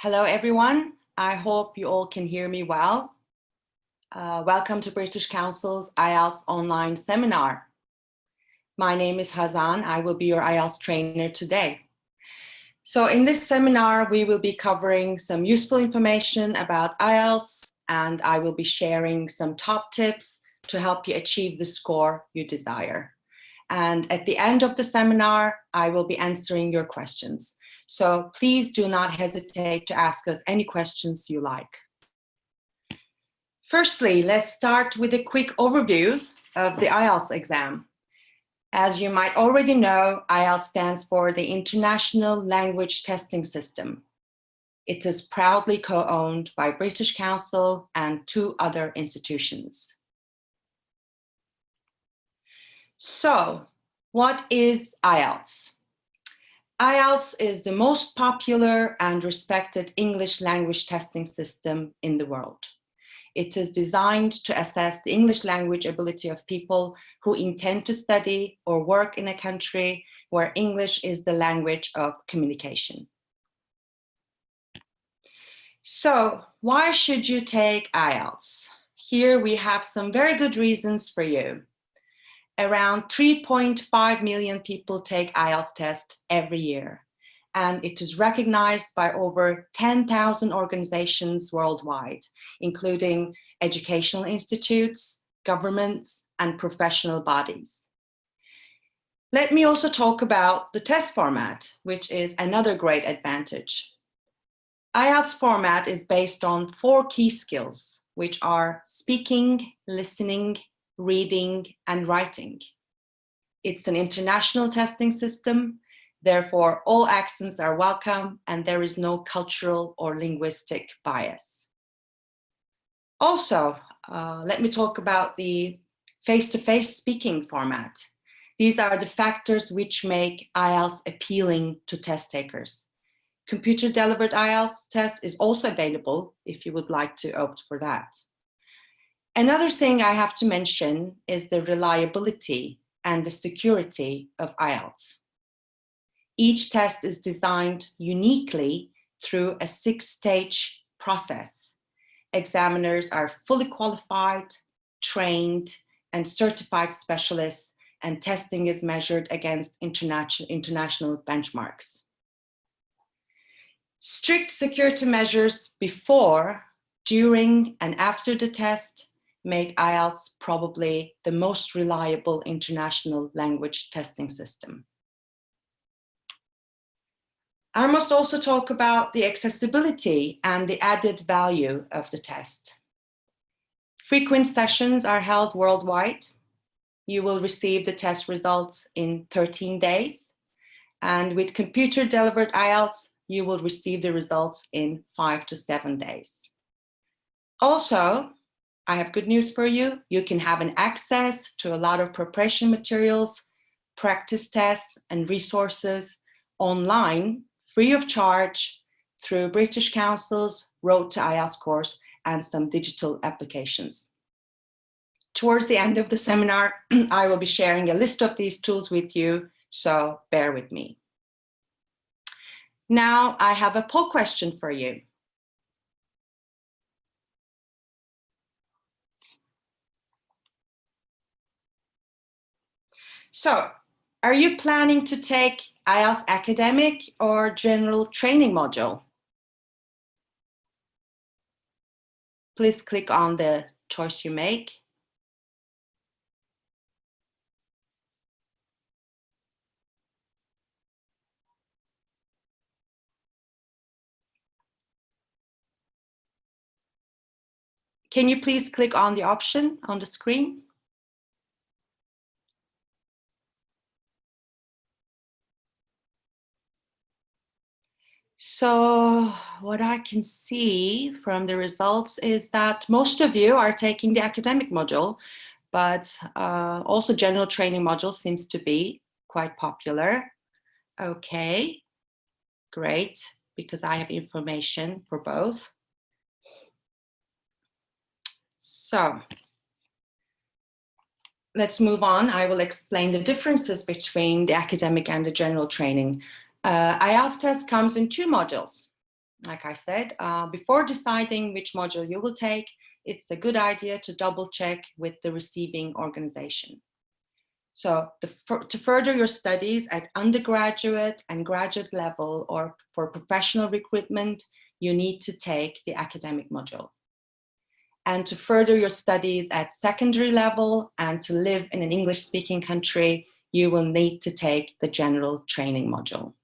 Hello, everyone. I hope you all can hear me well. Welcome to British Council's IELTS online seminar. My name is Hazan. I will be your IELTS trainer today. So in this seminar, we will be covering some useful information about IELTS, and I will be sharing some top tips to help you achieve the score you desire. And at the end of the seminar, I will be answering your questions. So please do not hesitate to ask us any questions you like. Firstly, let's start with a quick overview of the IELTS exam. As you might already know, IELTS stands for the International Language Testing System. It is proudly co-owned by British Council and 2 other institutions. So, what is IELTS? IELTS is the most popular and respected English language testing system in the world. It is designed to assess the English language ability of people who intend to study or work in a country where English is the language of communication. So, why should you take IELTS? Here we have some very good reasons for you. Around 3.5 million people take IELTS test every year, and it is recognized by over 10,000 organizations worldwide, including educational institutes, governments, and professional bodies. Let me also talk about the test format, which is another great advantage. IELTS format is based on 4 key skills, which are speaking, listening, reading, and writing. It's an international testing system, therefore all accents are welcome and there is no cultural or linguistic bias. Also, let me talk about the face-to-face speaking format. These are the factors which make IELTS appealing to test takers. Computer-delivered IELTS test is also available if you would like to opt for that. Another thing I have to mention is the reliability and the security of IELTS. Each test is designed uniquely through a 6-stage process. Examiners are fully qualified, trained, and certified specialists, and testing is measured against international benchmarks. Strict security measures before, during, and after the test make IELTS probably the most reliable international language testing system. I must also talk about the accessibility and the added value of the test. Frequent sessions are held worldwide. You will receive the test results in 13 days. And with computer-delivered IELTS, you will receive the results in 5 to 7 days. Also, I have good news for you. You can have an access to a lot of preparation materials, practice tests, and resources online, free of charge, through British Council's Road to IELTS course and some digital applications. Towards the end of the seminar, I will be sharing a list of these tools with you, so bear with me. Now I have a poll question for you. So, are you planning to take IELTS academic or general training module? Please click on the choice you make. Can you please click on the option on the screen? So what I can see from the results is that most of you are taking the academic module, but also general training module seems to be quite popular. Okay, great, because I have information for both. So let's move on. I will explain the differences between the academic and the general training. IELTS test comes in 2 modules. like I said, before deciding which module you will take, it's a good idea to double check with the receiving organization. So to further your studies at undergraduate and graduate level or for professional recruitment, you need to take the academic module. And to further your studies at secondary level and to live in an English-speaking country, you will need to take the general training module.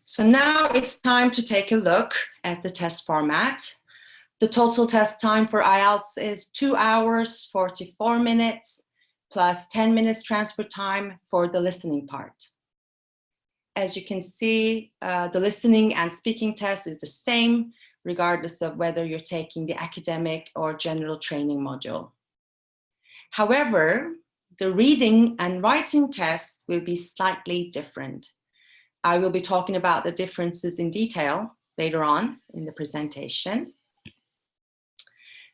So now it's time to take a look at the test format. The total test time for IELTS is 2 hours, 44 minutes, plus 10 minutes transfer time for the listening part. As you can see, the listening and speaking test is the same, regardless of whether you're taking the academic or general training module. However, the reading and writing tests will be slightly different. I will be talking about the differences in detail later on in the presentation.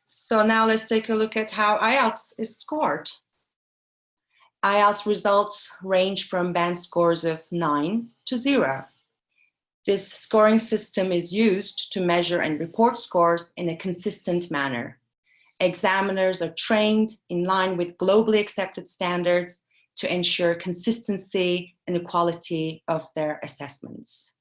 So now let's take a look at how IELTS is scored. IELTS results range from band scores of 9 to 0. This scoring system is used to measure and report scores in a consistent manner. Examiners are trained in line with globally accepted standards to ensure consistency and equality of their assessments.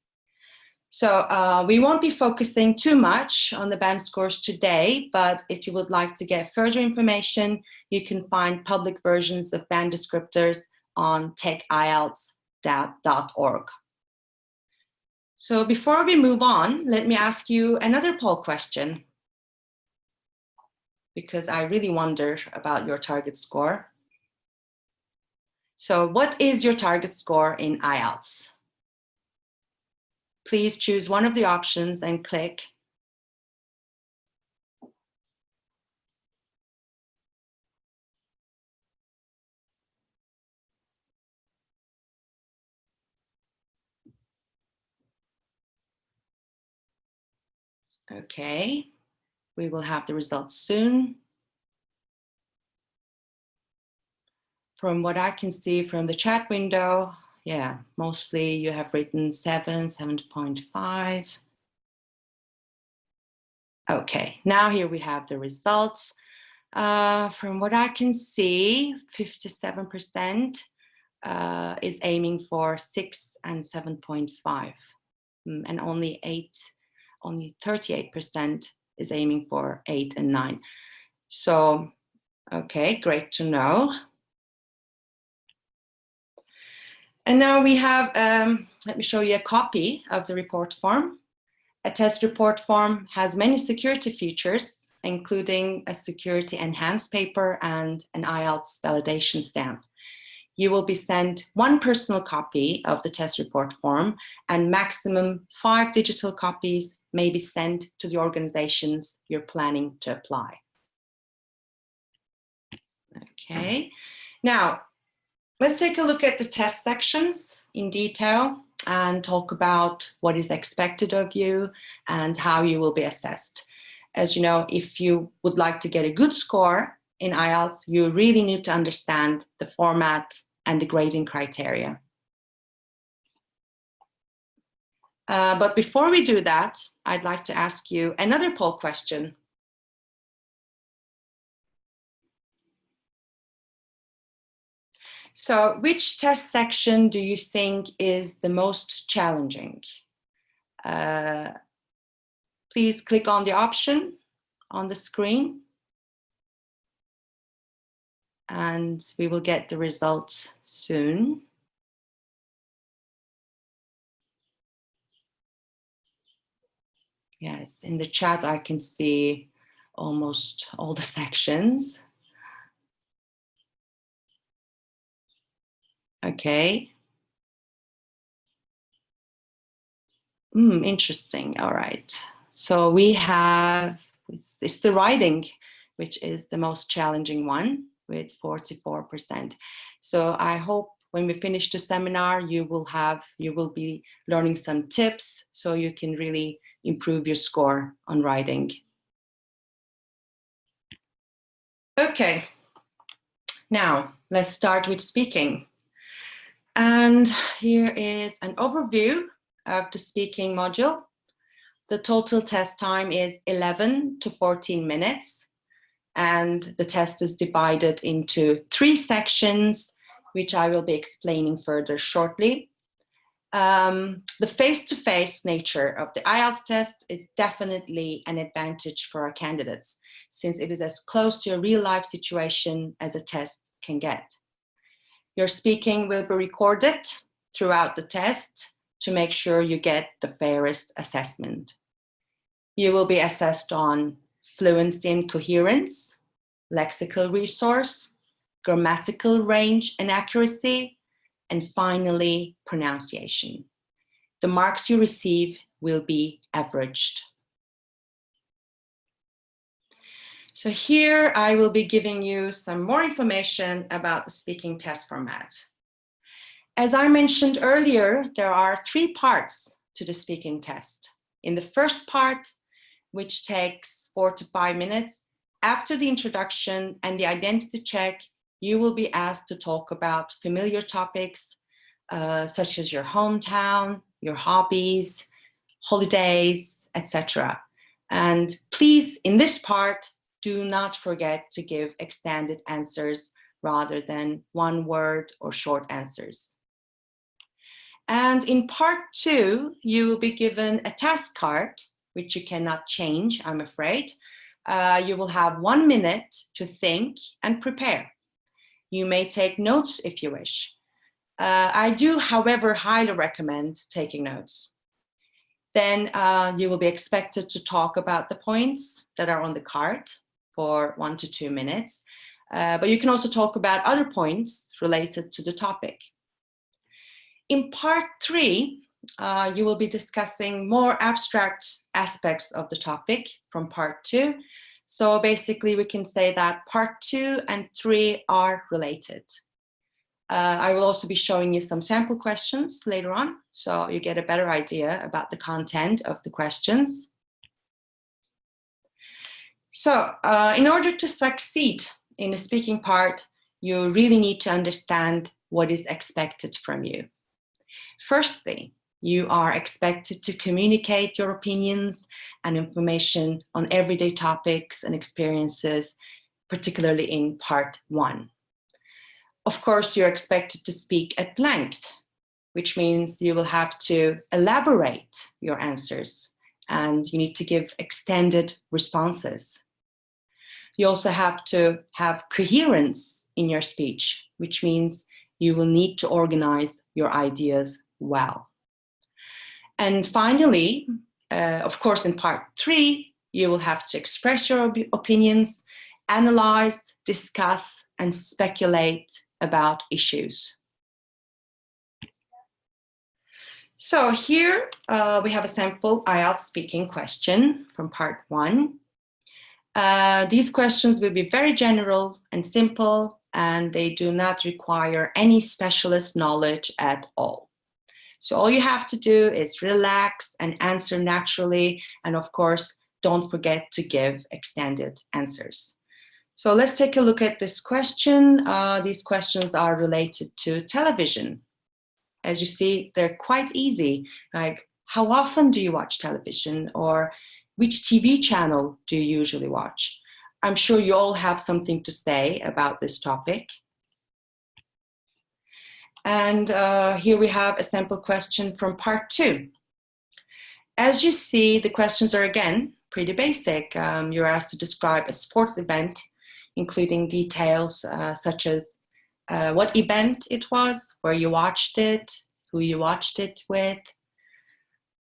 So we won't be focusing too much on the band scores today, but if you would like to get further information, you can find public versions of band descriptors on techielts.org. So before we move on, let me ask you another poll question, because I really wonder about your target score. So what is your target score in IELTS? Please choose one of the options and click. Okay, we will have the results soon. From what I can see from the chat window, yeah, mostly you have written 7, 7.5. Okay, now here we have the results. From what I can see, 57% is aiming for 6 and 7.5, and only 38% is aiming for 8 and 9. So, okay, great to know. And now we have, let me show you a copy of the report form. A test report form has many security features, including a security enhanced paper and an IELTS validation stamp. You will be sent one personal copy of the test report form, and maximum 5 digital copies may be sent to the organizations you're planning to apply. Okay, now let's take a look at the test sections in detail and talk about what is expected of you and how you will be assessed. As you know, if you would like to get a good score in IELTS, you really need to understand the format and the grading criteria. But before we do that, I'd like to ask you another poll question. So which test section do you think is the most challenging? Please click on the option on the screen, and we will get the results soon. Yes, in the chat I can see almost all the sections. Okay. Interesting. All right. So we have, it's the writing, which is the most challenging one with 44%. So I hope when we finish the seminar, you will be learning some tips so you can really improve your score on writing. Okay. Now let's start with speaking. And here is an overview of the speaking module. The total test time is 11 to 14 minutes, and the test is divided into 3 sections, which I will be explaining further shortly. The face-to-face nature of the IELTS test is definitely an advantage for our candidates, since it is as close to a real-life situation as a test can get. Your speaking will be recorded throughout the test to make sure you get the fairest assessment. You will be assessed on fluency and coherence, lexical resource, grammatical range and accuracy, and finally, pronunciation. The marks you receive will be averaged. So here I will be giving you some more information about the speaking test format. As I mentioned earlier, there are 3 parts to the speaking test. In the first part, which takes 4 to 5 minutes, after the introduction and the identity check, you will be asked to talk about familiar topics such as your hometown, your hobbies, holidays, etc. And please, in this part, do not forget to give extended answers rather than one word or short answers. And in part 2, you will be given a task card, which you cannot change, I'm afraid. You will have 1 minute to think and prepare. You may take notes if you wish. I do, however, highly recommend taking notes. Then you will be expected to talk about the points that are on the card for 1 to 2 minutes. But you can also talk about other points related to the topic. In part 3, you will be discussing more abstract aspects of the topic from part 2. So basically, we can say that part 2 and 3 are related. I will also be showing you some sample questions later on, so you get a better idea about the content of the questions. So in order to succeed in the speaking part, you really need to understand what is expected from you. Firstly, you are expected to communicate your opinions and information on everyday topics and experiences, particularly in part 1. Of course, you're expected to speak at length, which means you will have to elaborate your answers and you need to give extended responses. You also have to have coherence in your speech, which means you will need to organize your ideas well. And finally, of course, in part 3, you will have to express your opinions, analyze, discuss, and speculate about issues. So here we have a sample IELTS speaking question from part 1. These questions will be very general and simple, and they do not require any specialist knowledge at all. So all you have to do is relax and answer naturally, and of course, don't forget to give extended answers. So let's take a look at this question. These questions are related to television. As you see, they're quite easy, like how often do you watch television, or which TV channel do you usually watch? I'm sure you all have something to say about this topic. And here we have a sample question from part 2. As you see, the questions are again pretty basic. You're asked to describe a sports event, including details such as what event it was, where you watched it, who you watched it with.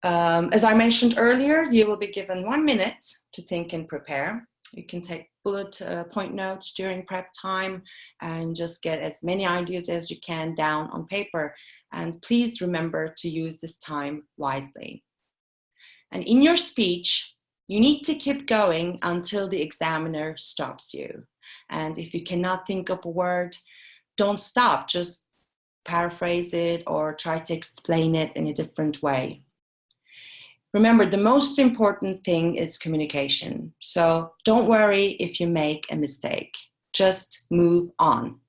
As I mentioned earlier, you will be given 1 minute to think and prepare. You can take bullet point notes during prep time and just get as many ideas as you can down on paper. And please remember to use this time wisely. And in your speech, you need to keep going until the examiner stops you. And if you cannot think of a word, don't stop, just paraphrase it or try to explain it in a different way. Remember, the most important thing is communication. So don't worry if you make a mistake. Just move on.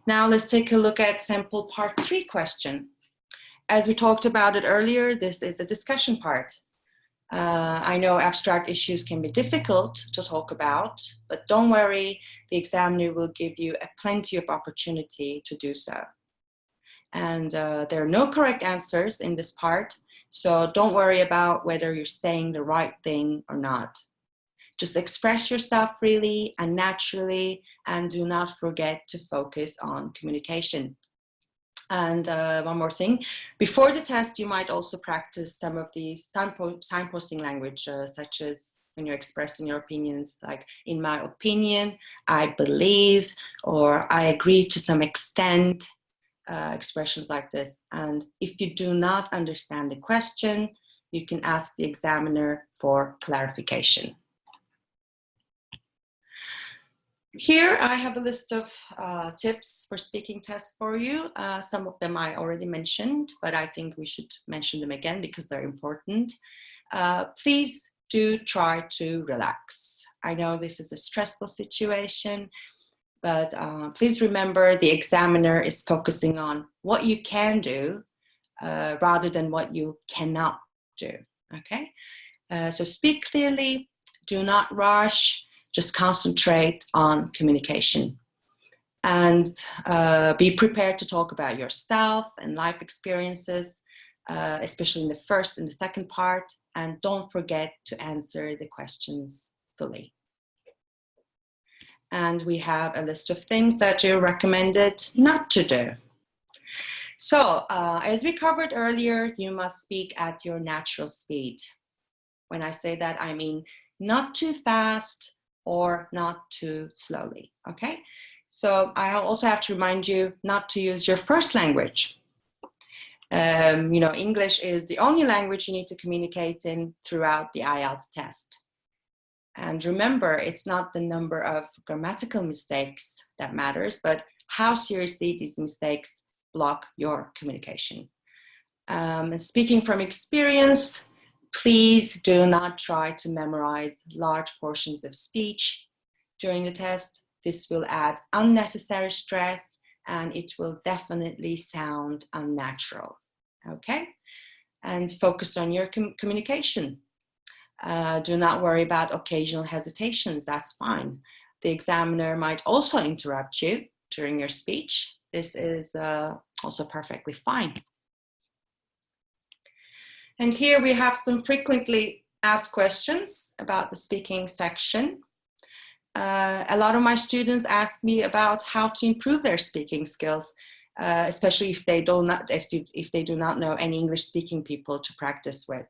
Now let's take a look at sample part 3 question. as we talked about it earlier, this is the discussion part. I know abstract issues can be difficult to talk about, but don't worry, the examiner will give you plenty of opportunity to do so. And there are no correct answers in this part, so don't worry about whether you're saying the right thing or not. Just express yourself freely and naturally, and do not forget to focus on communication. And one more thing, before the test, you might also practice some of the signposting language, such as when you're expressing your opinions, like in my opinion, I believe, or I agree to some extent, expressions like this. And if you do not understand the question, you can ask the examiner for clarification. Here I have a list of tips for speaking tests for you. Some of them I already mentioned, but I think we should mention them again because they're important. Please do try to relax. I know this is a stressful situation, but please remember the examiner is focusing on what you can do rather than what you cannot do, okay? So speak clearly, do not rush, just concentrate on communication. And be prepared to talk about yourself and life experiences, especially in the first and the second part, and don't forget to answer the questions fully. And we have a list of things that you're recommended not to do. So, as we covered earlier, you must speak at your natural speed. When I say that, I mean not too fast or not too slowly, okay? So I also have to remind you not to use your first language. You know, English is the only language you need to communicate in throughout the IELTS test. And remember, it's not the number of grammatical mistakes that matters, but how seriously these mistakes block your communication. And speaking from experience, please do not try to memorize large portions of speech during the test. This will add unnecessary stress and it will definitely sound unnatural, okay? And focus on your communication. Do not worry about occasional hesitations, that's fine. The examiner might also interrupt you during your speech. This is also perfectly fine. And here we have some frequently asked questions about the speaking section. A lot of my students ask me about how to improve their speaking skills, especially if they do not know any English-speaking people to practice with.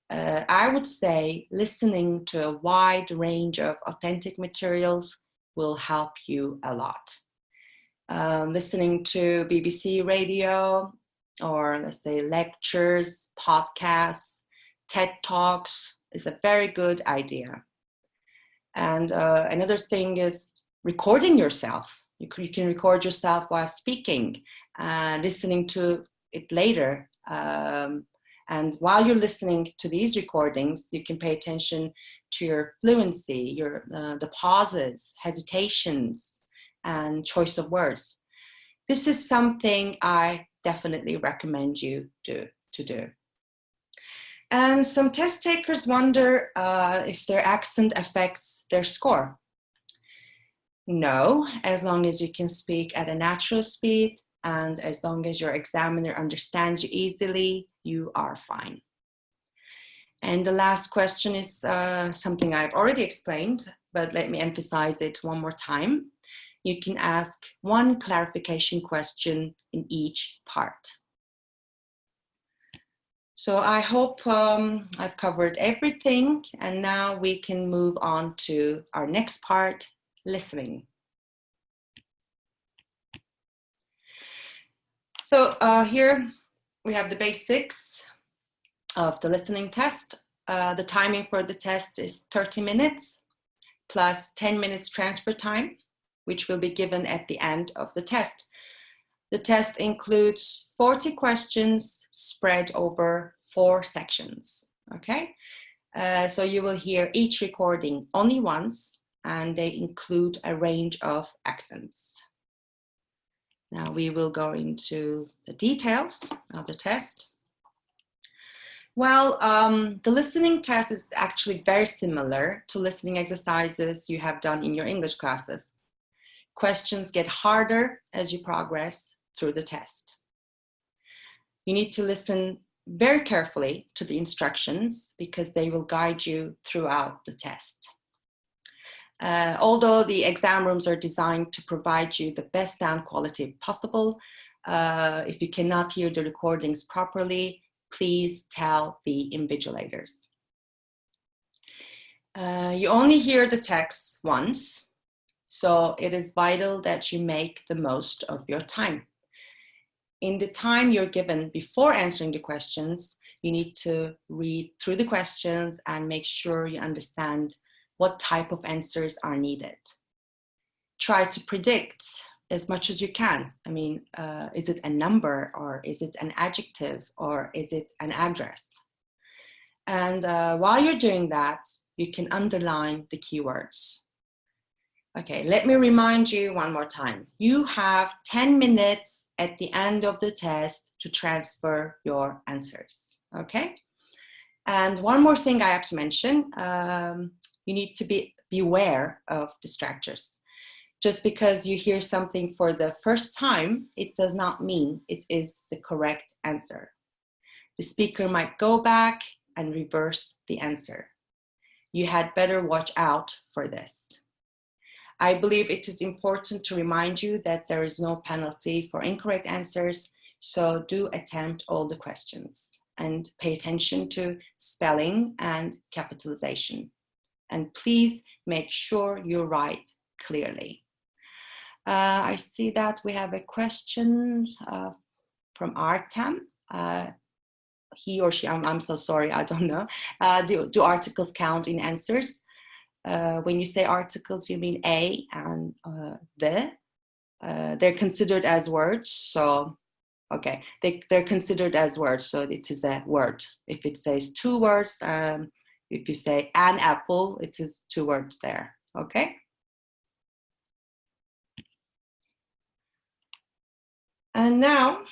I would say listening to a wide range of authentic materials will help you a lot. Listening to BBC radio, or let's say lectures, podcasts, TED Talks is a very good idea. And another thing is recording yourself. You can record yourself while speaking, listening to it later. And while you're listening to these recordings, you can pay attention to your fluency, the pauses, hesitations, and choice of words. This is something I definitely recommend you to do. And some test takers wonder if their accent affects their score. No, as long as you can speak at a natural speed and as long as your examiner understands you easily, you are fine. And the last question is something I've already explained, but let me emphasize it one more time. You can ask one clarification question in each part. So I hope I've covered everything, and now we can move on to our next part, listening. So here we have the basics of the listening test. The timing for the test is 30 minutes plus 10 minutes transfer time, which will be given at the end of the test. The test includes 40 questions spread over 4 sections, okay? So you will hear each recording only once, and they include a range of accents. Now we will go into the details of the test. Well, the listening test is actually very similar to listening exercises you have done in your English classes. Questions get harder as you progress through the test. You need to listen very carefully to the instructions because they will guide you throughout the test. Although the exam rooms are designed to provide you the best sound quality possible, if you cannot hear the recordings properly, please tell the invigilators. You only hear the text once, so it is vital that you make the most of your time. In the time you're given before answering the questions, you need to read through the questions and make sure you understand what type of answers are needed. Try to predict as much as you can. I mean, is it a number, or is it an adjective, or is it an address? And while you're doing that, you can underline the keywords. Okay, let me remind you one more time. You have 10 minutes at the end of the test to transfer your answers, okay? And one more thing I have to mention, you need to beware of distractors. Just because you hear something for the first time, it does not mean it is the correct answer. The speaker might go back and reverse the answer. You had better watch out for this. I believe it is important to remind you that there is no penalty for incorrect answers, so do attempt all the questions and pay attention to spelling and capitalization. And please make sure you write clearly. I see that we have a question from Artem. He or she, I'm so sorry, I don't know. Do articles count in answers? When you say articles, you mean a and the. They're considered as words, so okay, they're considered as words, so it is a word. If it says two words, if you say an apple, it is two words there, okay? And now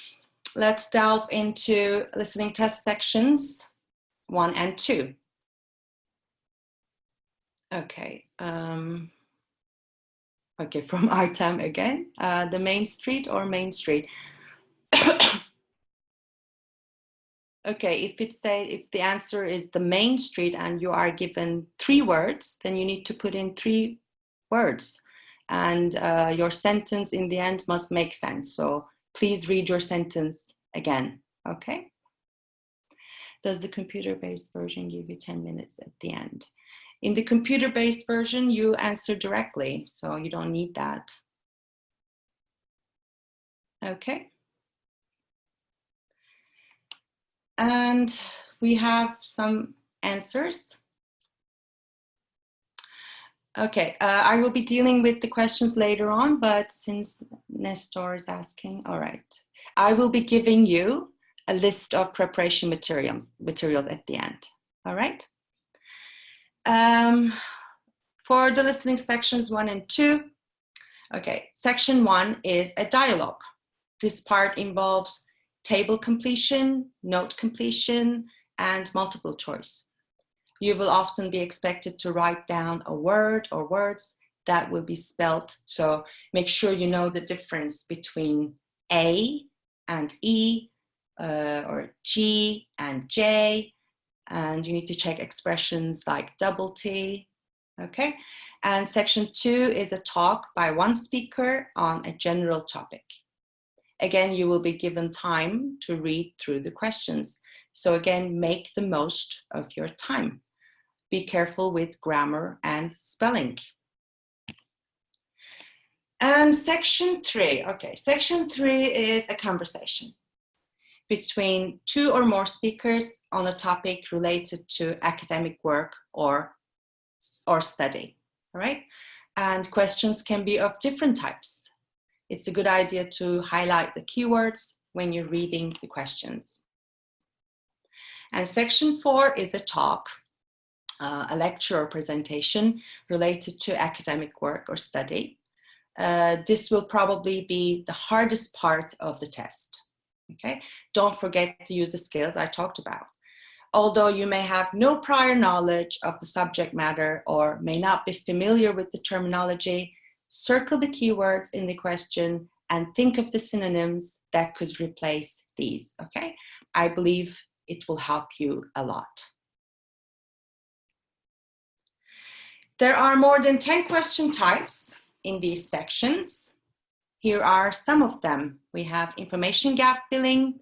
let's delve into listening test sections 1 and 2. Okay, okay, from Artem again. The main street or main street? Okay, if the answer is the main street and you are given 3 words, then you need to put in 3 words. And your sentence in the end must make sense. So please read your sentence again, okay? Does the computer-based version give you 10 minutes at the end? In the computer-based version, you answer directly, so you don't need that. Okay. And we have some answers. Okay, I will be dealing with the questions later on, but since Nestor is asking, all right. I will be giving you a list of preparation materials at the end, all right? For the listening sections 1 and 2, okay, section 1 is a dialogue. This part involves table completion, note completion, and multiple choice. You will often be expected to write down a word or words that will be spelled. So make sure you know the difference between A and E, or G and J. And you need to check expressions like double T, okay? And section 2 is a talk by one speaker on a general topic. Again, you will be given time to read through the questions. So again, make the most of your time. Be careful with grammar and spelling. And section 3, okay, section 3 is a conversation between 2 or more speakers on a topic related to academic work or study, all right? And questions can be of different types. It's a good idea to highlight the keywords when you're reading the questions. And section 4 is a talk, a lecture or presentation related to academic work or study. this will probably be the hardest part of the test. Okay, don't forget to use the skills I talked about. Although you may have no prior knowledge of the subject matter or may not be familiar with the terminology, circle the keywords in the question and think of the synonyms that could replace these, okay? I believe it will help you a lot. There are more than 10 question types in these sections. Here are some of them. We have information gap filling,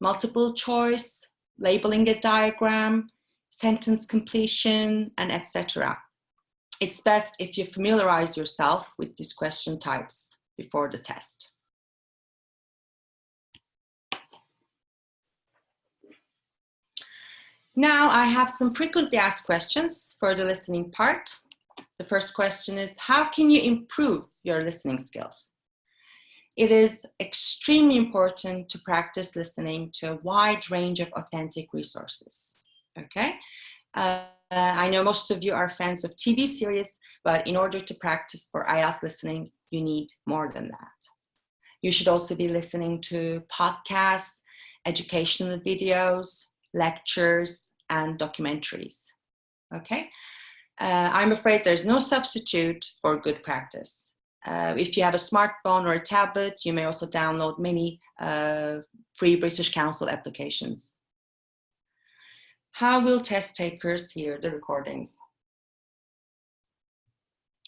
multiple choice, labeling a diagram, sentence completion, and etc. It's best if you familiarize yourself with these question types before the test. Now I have some frequently asked questions for the listening part. The first question is, how can you improve your listening skills? It is extremely important to practice listening to a wide range of authentic resources, okay? I know most of you are fans of TV series, but in order to practice for IELTS listening, you need more than that. You should also be listening to podcasts, educational videos, lectures, and documentaries, okay? I'm afraid there's no substitute for good practice. If you have a smartphone or a tablet, you may also download many free British Council applications. How will test takers hear the recordings?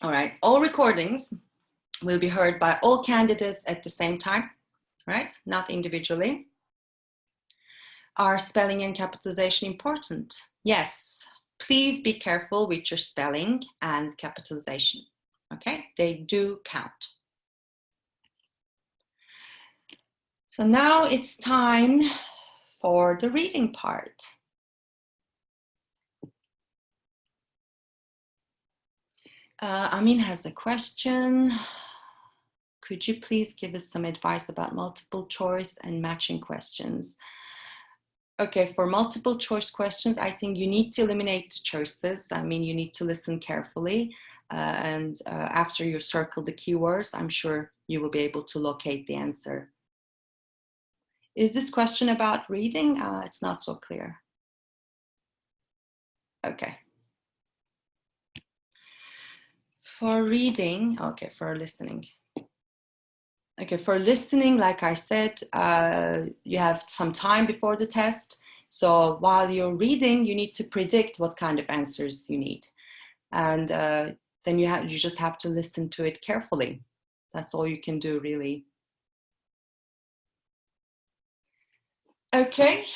All right, all recordings will be heard by all candidates at the same time, right? Not individually. Are spelling and capitalization important? Yes. Please be careful with your spelling and capitalization. Okay, they do count. So now it's time for the reading part. Amin has a question. Could you please give us some advice about multiple choice and matching questions? Okay, for multiple choice questions, I think you need to eliminate the choices. I mean, you need to listen carefully. And after you circle the keywords, I'm sure you will be able to locate the answer. Is this question about reading? It's not so clear. Okay. For reading, okay, for listening. Okay, for listening, like I said, you have some time before the test. So while you're reading, you need to predict what kind of answers you need. And then you just have to listen to it carefully. That's all you can do, really. Okay,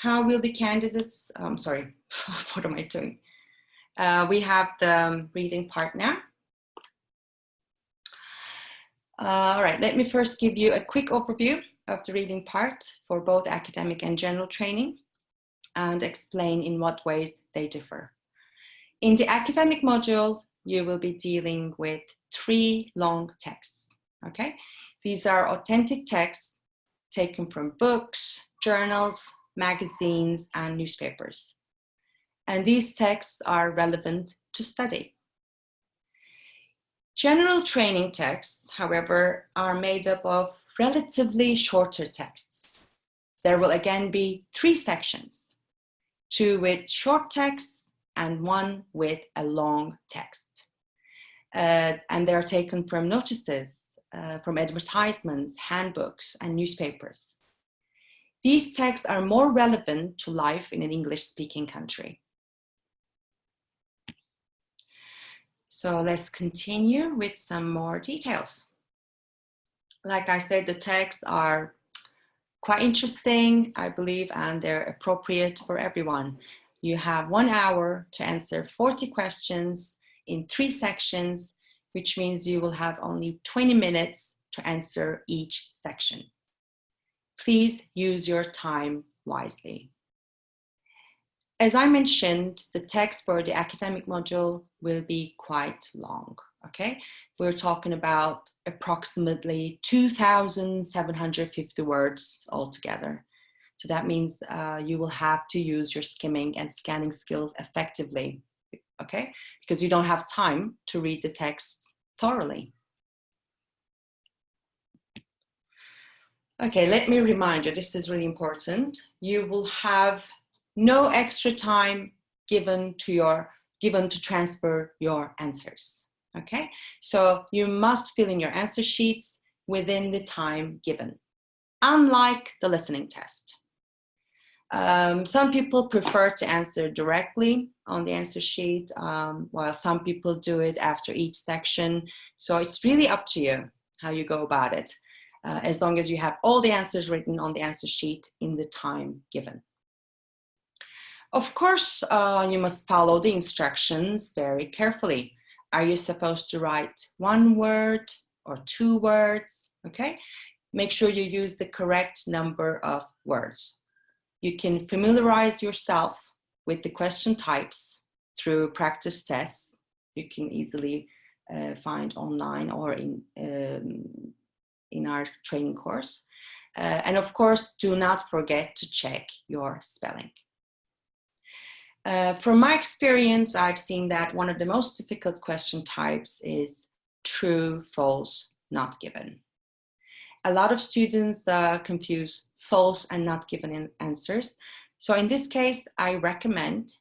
how will the candidates, sorry, what am I doing? We have the reading part now. All right, let me first give you a quick overview of the reading part for both academic and general training and explain in what ways they differ. In the academic module, you will be dealing with 3 long texts, okay? These are authentic texts taken from books, journals, magazines, and newspapers. And these texts are relevant to study. General training texts, however, are made up of relatively shorter texts. There will again be 3 sections, 2 with short text and 1 with a long text. And they are taken from notices, from advertisements, handbooks, and newspapers. These texts are more relevant to life in an English-speaking country. So let's continue with some more details. Like I said, the texts are quite interesting, I believe, and they're appropriate for everyone. You have 1 hour to answer 40 questions in 3 sections, which means you will have only 20 minutes to answer each section. Please use your time wisely. As I mentioned, the text for the academic module will be quite long, okay? We're talking about approximately 2,750 words altogether. So that means you will have to use your skimming and scanning skills effectively, okay? Because you don't have time to read the text thoroughly. Okay, let me remind you, this is really important. You will have no extra time given to transfer your answers. Okay, so you must fill in your answer sheets within the time given, unlike the listening test. Some people prefer to answer directly on the answer sheet, while some people do it after each section. So it's really up to you how you go about it, as long as you have all the answers written on the answer sheet in the time given. Of course, you must follow the instructions very carefully. Are you supposed to write one word or two words? Okay, make sure you use the correct number of words. You can familiarize yourself with the question types through practice tests. You can easily find online or in our training course. And of course, do not forget to check your spelling. From my experience, I've seen that one of the most difficult question types is true, false, not given. A lot of students confuse false and not given answers. So in this case, I recommend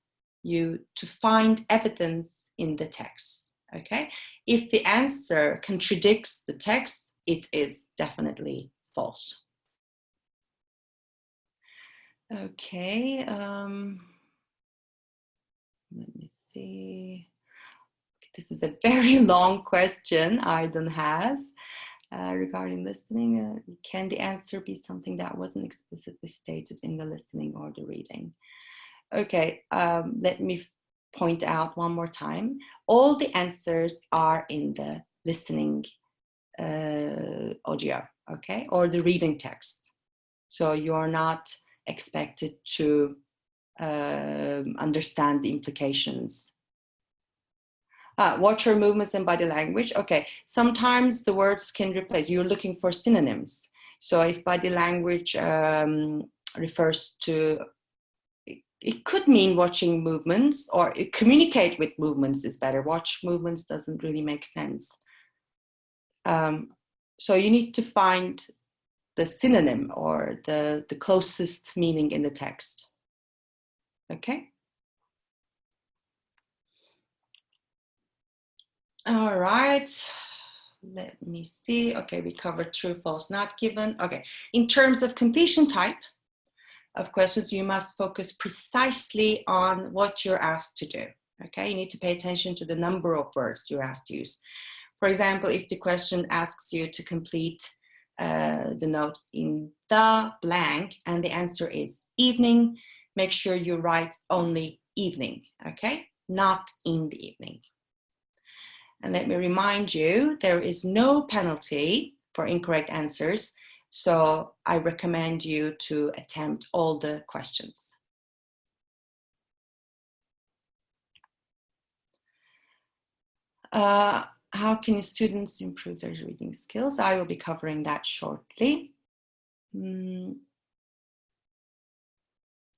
you to find evidence in the text, okay? If the answer contradicts the text, it is definitely false. Okay, let me see. This is a very long question Aydın has. Regarding listening, can the answer be something that wasn't explicitly stated in the listening or the reading? Okay, let me point out one more time. All the answers are in the listening audio, okay, or the reading text. So you're not expected to understand the implications. Watch your movements and body language. Okay, sometimes the words can replace. You're looking for synonyms. So if body language refers to, it could mean watching movements, or communicate with movements is better. Watch movements doesn't really make sense. So you need to find the synonym or the closest meaning in the text. Okay. All right, let me see. Okay, we covered true, false, not given. Okay, in terms of completion type of questions, you must focus precisely on what you're asked to do. Okay, you need to pay attention to the number of words you're asked to use. For example, if the question asks you to complete the note in the blank and the answer is evening, make sure you write only evening, okay, not in the evening. And let me remind you, there is no penalty for incorrect answers, so I recommend you to attempt all the questions. How can students improve their reading skills? I will be covering that shortly.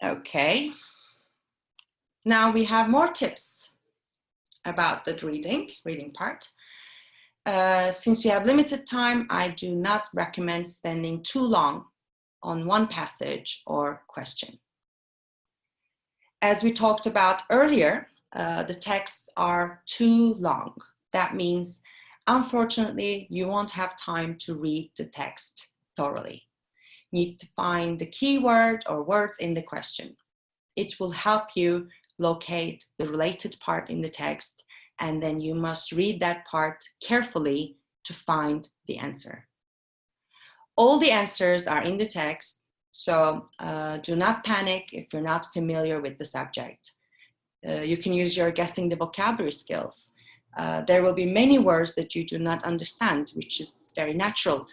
Okay. Now we have more tips about the reading part. Since you have limited time, I do not recommend spending too long on one passage or question. As we talked about earlier, the texts are too long. That means, unfortunately, you won't have time to read the text thoroughly. You need to find the keyword or words in the question. It will help you locate the related part in the text, and then you must read that part carefully to find the answer. All the answers are in the text, so do not panic if you're not familiar with the subject. You can use your guessing the vocabulary skills. There will be many words that you do not understand, which is very natural.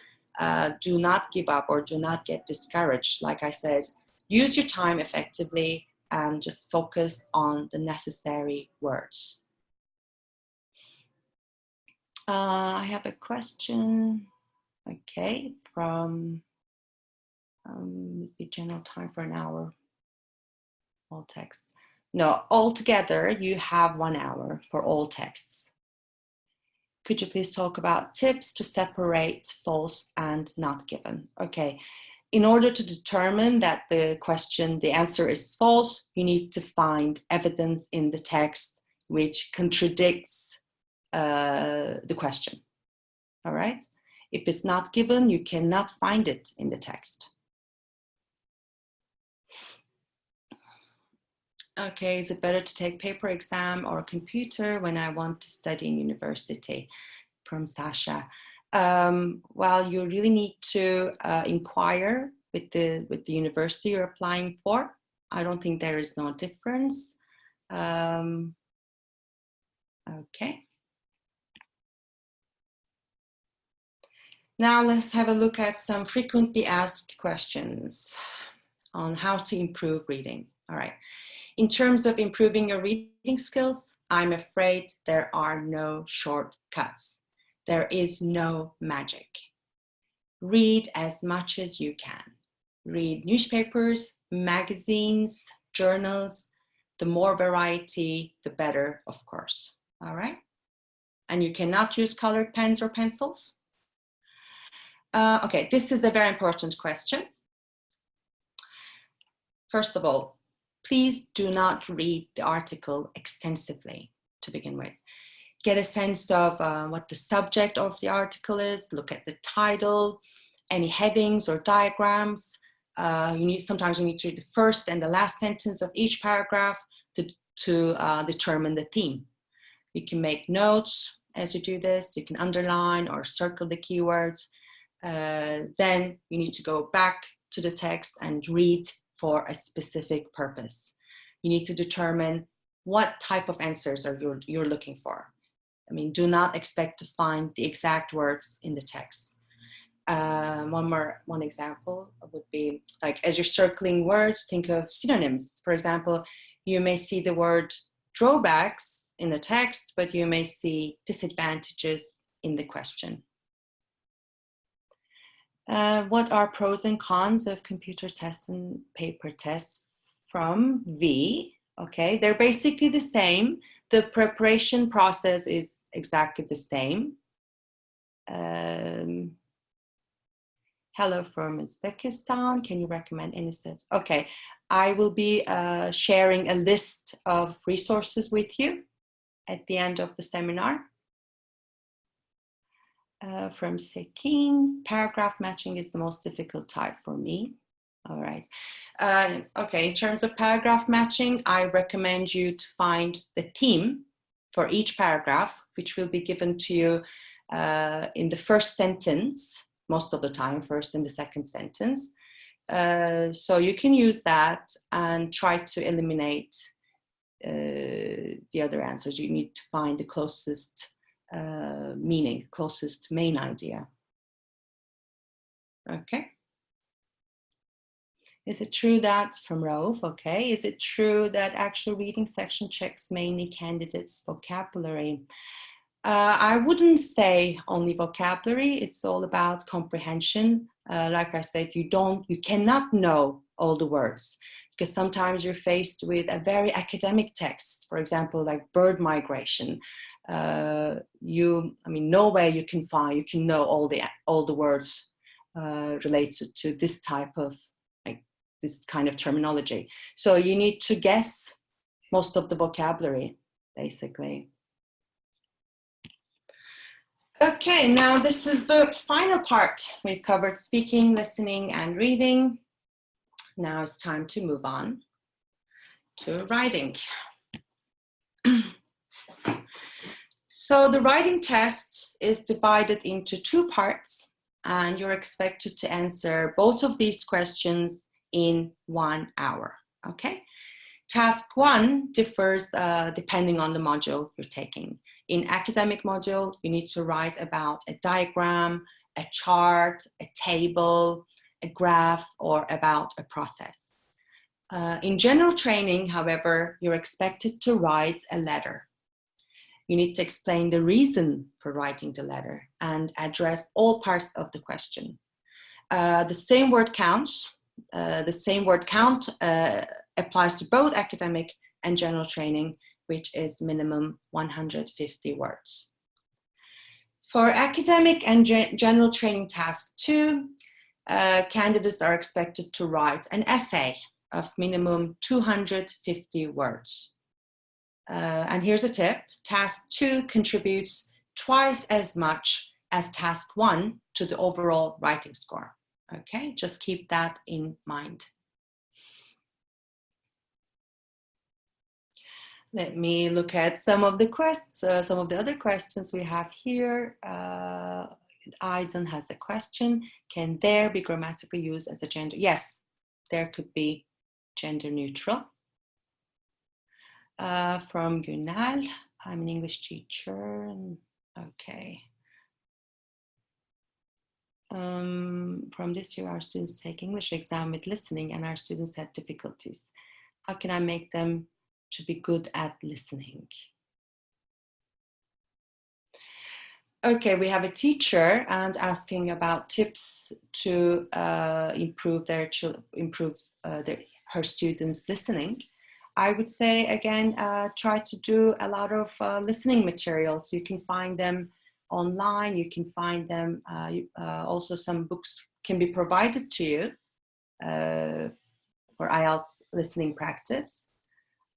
Do not give up or do not get discouraged. Like I said, use your time effectively and just focus on the necessary words. I have a question, okay, from the general time for an hour, all texts. No, altogether you have 1 hour for all texts. could you please talk about tips to separate false and not given? Okay, in order to determine that the answer is false, you need to find evidence in the text which contradicts the question, all right? If it's not given, you cannot find it in the text. Okay, is it better to take paper exam or computer when I want to study in university? From Sasha. Well, you really need to inquire with the university you're applying for. I don't think there is no difference. Okay. Now let's have a look at some frequently asked questions on how to improve reading. All right. In terms of improving your reading skills, I'm afraid there are no shortcuts. There is no magic. Read as much as you can. Read newspapers, magazines, journals. The more variety, the better, of course. All right? And you cannot use colored pens or pencils. Okay, this is a very important question. First of all, please do not read the article extensively to begin with. Get a sense of what the subject of the article is, look at the title, any headings or diagrams. Sometimes you need to read the first and the last sentence of each paragraph to determine the theme. You can make notes as you do this. You can underline or circle the keywords. Then you need to go back to the text and read for a specific purpose. You need to determine what type of answers you're looking for. I mean, do not expect to find the exact words in the text. One example would be like, as you're circling words, think of synonyms. For example, you may see the word drawbacks in the text, but you may see disadvantages in the question. What are pros and cons of computer tests and paper tests? From V? Okay, they're basically the same. The preparation process is exactly the same. Hello from Uzbekistan. Can you recommend any sets? Okay, I will be sharing a list of resources with you at the end of the seminar. From Sekin, paragraph matching is the most difficult type for me. All right. Okay, in terms of paragraph matching, I recommend you to find the theme for each paragraph, which will be given to you in the first sentence, most of the time, first and the second sentence. So you can use that and try to eliminate the other answers. You need to find the closest meaning, closest main idea. Okay. Is it true that, from Rauf, okay, is it true that actual reading section checks mainly candidates' vocabulary? I wouldn't say only vocabulary, it's all about comprehension. Like I said, you cannot know all the words, because sometimes you're faced with a very academic text, for example, like bird migration. No way you can know all the words related to this type of, this kind of terminology. So you need to guess most of the vocabulary, basically. Okay, now this is the final part. We've covered speaking, listening, and reading. Now it's time to move on to writing. So the writing test is divided into two parts, and you're expected to answer both of these questions in 1 hour, okay? Task 1 differs depending on the module you're taking. In academic module, you need to write about a diagram, a chart, a table, a graph, or about a process. In general training, however, you're expected to write a letter. You need to explain the reason for writing the letter and address all parts of the question. The same word counts. The same word count applies to both academic and general training, which is minimum 150 words. For academic and general training task 2, candidates are expected to write an essay of minimum 250 words. And here's a tip. Task 2 contributes twice as much as task 1 to the overall writing score. Okay, just keep that in mind. Let me look at some of the other questions we have here. Aiden has a question. Can there be grammatically used as a gender? Yes, there could be gender neutral. From Gunal, I'm an English teacher. Okay. From this year, our students take English exam with listening and our students have difficulties. How can I make them to be good at listening? Okay, we have a teacher and asking about tips to improve her students' listening. I would say again, try to do a lot of listening materials. You can find them online. You can find them. Also, some books can be provided to you for IELTS listening practice.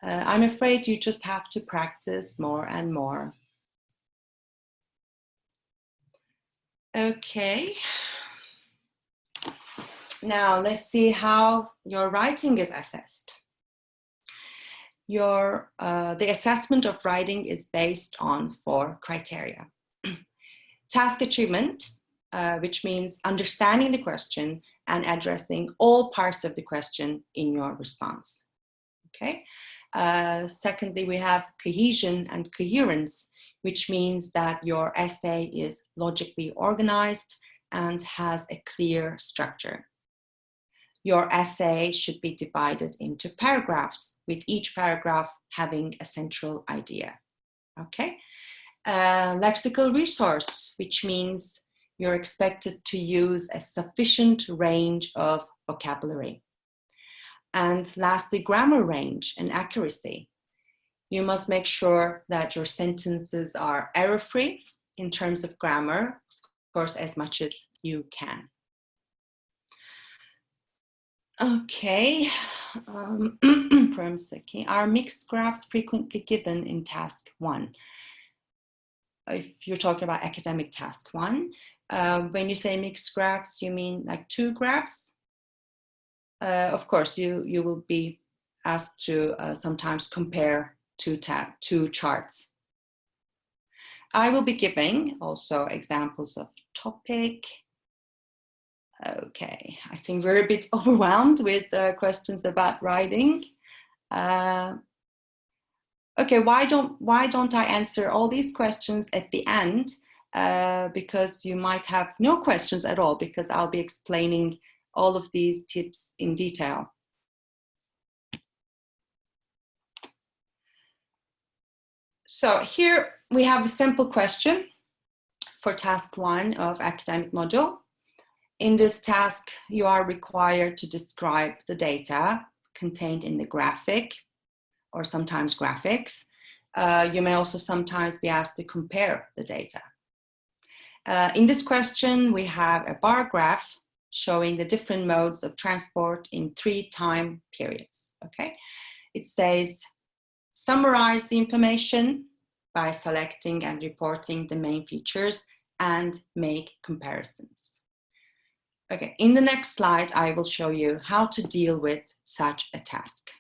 I'm afraid you just have to practice more and more. Okay. Now let's see how your writing is assessed. The assessment of writing is based on 4 criteria. Task achievement, which means understanding the question and addressing all parts of the question in your response. Okay. Secondly, we have cohesion and coherence, which means that your essay is logically organized and has a clear structure. Your essay should be divided into paragraphs, with each paragraph having a central idea. Okay. Lexical resource, which means you're expected to use a sufficient range of vocabulary. And lastly, grammar range and accuracy. You must make sure that your sentences are error-free in terms of grammar, of course, as much as you can. Okay, are mixed graphs frequently given in task 1? If you're talking about academic task 1, when you say mixed graphs, you mean like 2 graphs? Of course, you will be asked to sometimes compare two charts. I will be giving also examples of topic. Okay, I think we're a bit overwhelmed with questions about writing. Okay, why don't I answer all these questions at the end? Because you might have no questions at all, because I'll be explaining all of these tips in detail. So here we have a simple question for task 1 of academic module. In this task, you are required to describe the data contained in the graphic, or sometimes graphics. You may also sometimes be asked to compare the data. In this question, we have a bar graph showing the different modes of transport in 3 time periods. Okay, it says, summarize the information by selecting and reporting the main features and make comparisons. Okay, in the next slide, I will show you how to deal with such a task.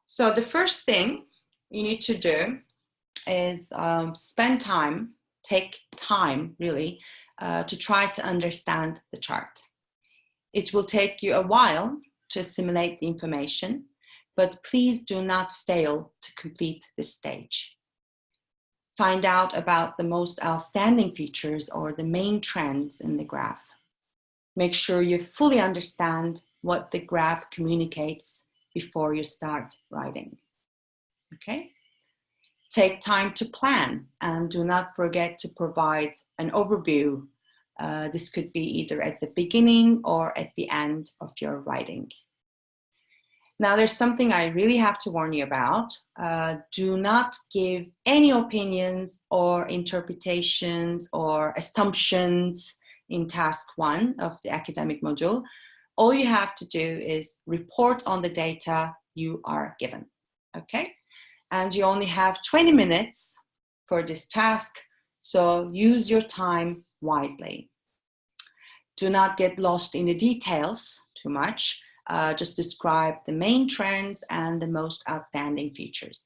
So the first thing you need to do is take time really to try to understand the chart. It will take you a while to assimilate the information, but please do not fail to complete this stage. Find out about the most outstanding features or the main trends in the graph. Make sure you fully understand what the graph communicates before you start writing. Okay? Take time to plan and do not forget to provide an overview. This could be either at the beginning or at the end of your writing. Now, there's something I really have to warn you about. Do not give any opinions or interpretations or assumptions in task 1 of the academic module. All you have to do is report on the data you are given, okay? And you only have 20 minutes for this task, so use your time wisely. Do not get lost in the details too much. Just describe the main trends and the most outstanding features.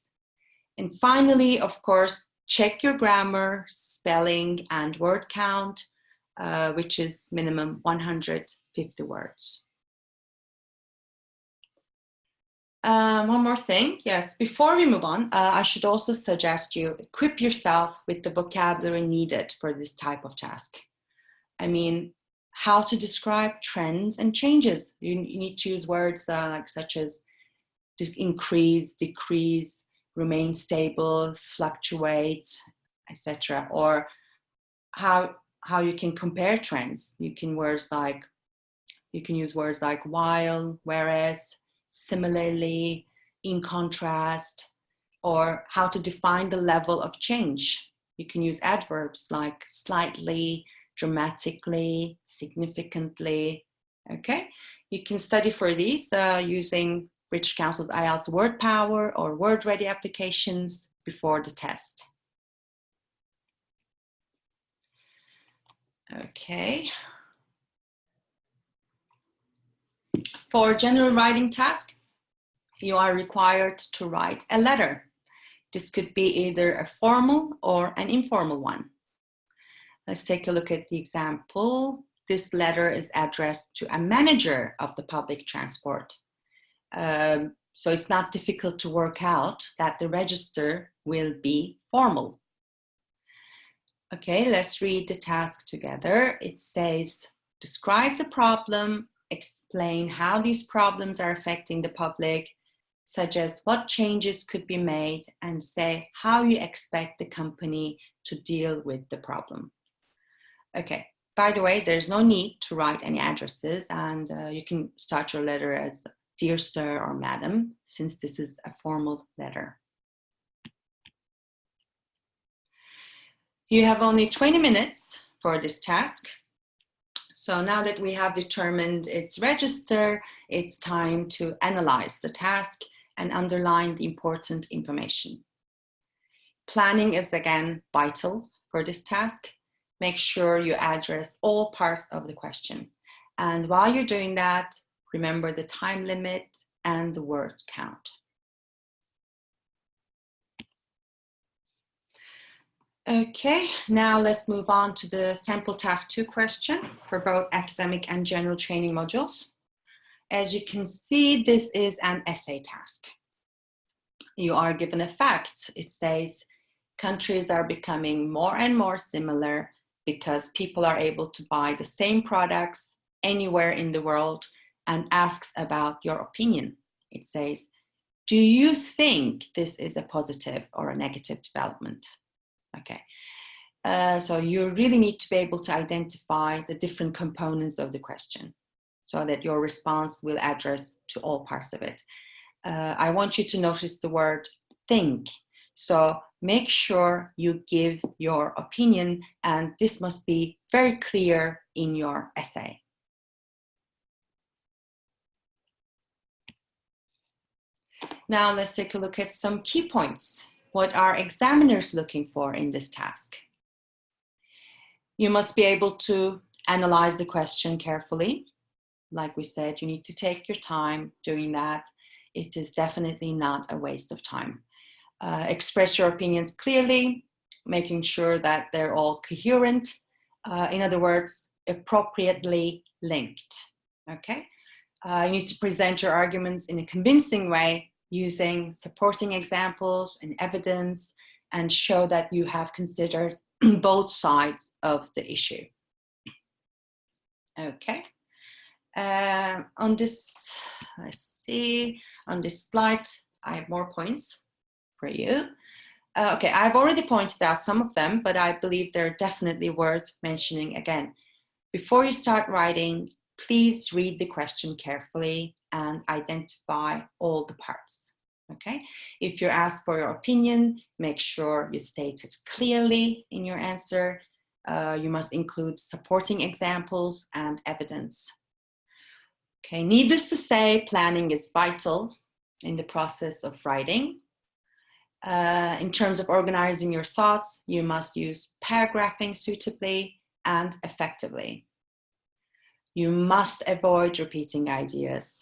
And finally, of course, check your grammar, spelling, and word count, which is minimum 150 words. One more thing, yes, before we move on, I should also suggest you equip yourself with the vocabulary needed for this type of task. I mean, how to describe trends and changes. You need to use words such as increase, decrease, remain stable, fluctuate, etc. Or how you can compare trends. You can use words like while, whereas, similarly, in contrast, or how to define the level of change. You can use adverbs like slightly, dramatically, significantly, okay? You can study for these using British Council's IELTS Word Power or Word Ready applications before the test. Okay. For general writing task, you are required to write a letter. This could be either a formal or an informal one. Let's take a look at the example. This letter is addressed to a manager of the public transport. So it's not difficult to work out that the register will be formal. Okay, let's read the task together. It says, describe the problem, explain how these problems are affecting the public, suggest what changes could be made, and say how you expect the company to deal with the problem. Okay, by the way, there's no need to write any addresses, and you can start your letter as Dear Sir or Madam, since this is a formal letter. You have only 20 minutes for this task. So now that we have determined its register, it's time to analyze the task and underline the important information. Planning is again vital for this task. Make sure you address all parts of the question. And while you're doing that, remember the time limit and the word count. Okay, now let's move on to the sample task 2 question for both academic and general training modules. As you can see, this is an essay task. You are given a fact. It says, countries are becoming more and more similar because people are able to buy the same products anywhere in the world, and asks about your opinion. It says, do you think this is a positive or a negative development? Okay, so you really need to be able to identify the different components of the question so that your response will address to all parts of it. I want you to notice the word think. So make sure you give your opinion, and this must be very clear in your essay. Now let's take a look at some key points. What are examiners looking for in this task? You must be able to analyze the question carefully. Like we said, you need to take your time doing that. It is definitely not a waste of time. Express your opinions clearly, making sure that they're all coherent. In other words, appropriately linked. Okay? You need to present your arguments in a convincing way, using supporting examples and evidence, and show that you have considered both sides of the issue. Okay. On this, let's see, on this slide, I have more points for you. Okay, I've already pointed out some of them, but I believe they're definitely worth mentioning again. Before you start writing, please read the question carefully and identify all the parts. Okay, if you're asked for your opinion, make sure you state it clearly in your answer. You must include supporting examples and evidence. Okay, needless to say, planning is vital in the process of writing. In terms of organizing your thoughts, you must use paragraphing suitably and effectively. You must avoid repeating ideas.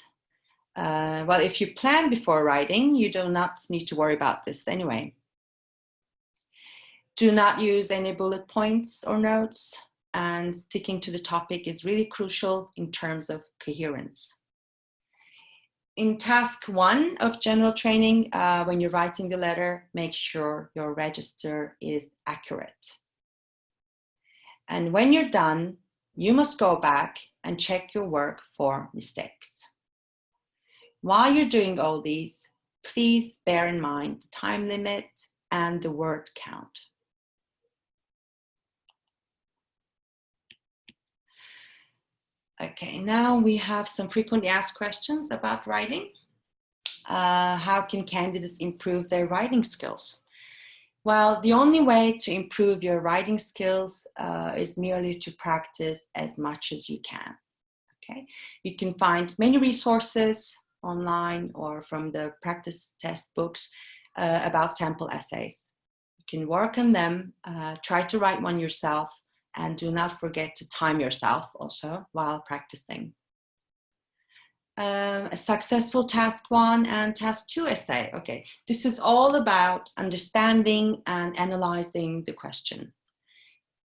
Well, if you plan before writing, you do not need to worry about this anyway. Do not use any bullet points or notes, and sticking to the topic is really crucial in terms of coherence. In task 1 of general training, when you're writing the letter, make sure your register is accurate. And when you're done, you must go back and check your work for mistakes. While you're doing all these, please bear in mind the time limit and the word count. Okay, now we have some frequently asked questions about writing. How can candidates improve their writing skills? Well, the only way to improve your writing skills is merely to practice as much as you can. Okay, you can find many resources online or from the practice test books about sample essays. You can work on them, try to write one yourself, and do not forget to time yourself also while practicing. A successful task 1 and task 2 essay. Okay, this is all about understanding and analyzing the question,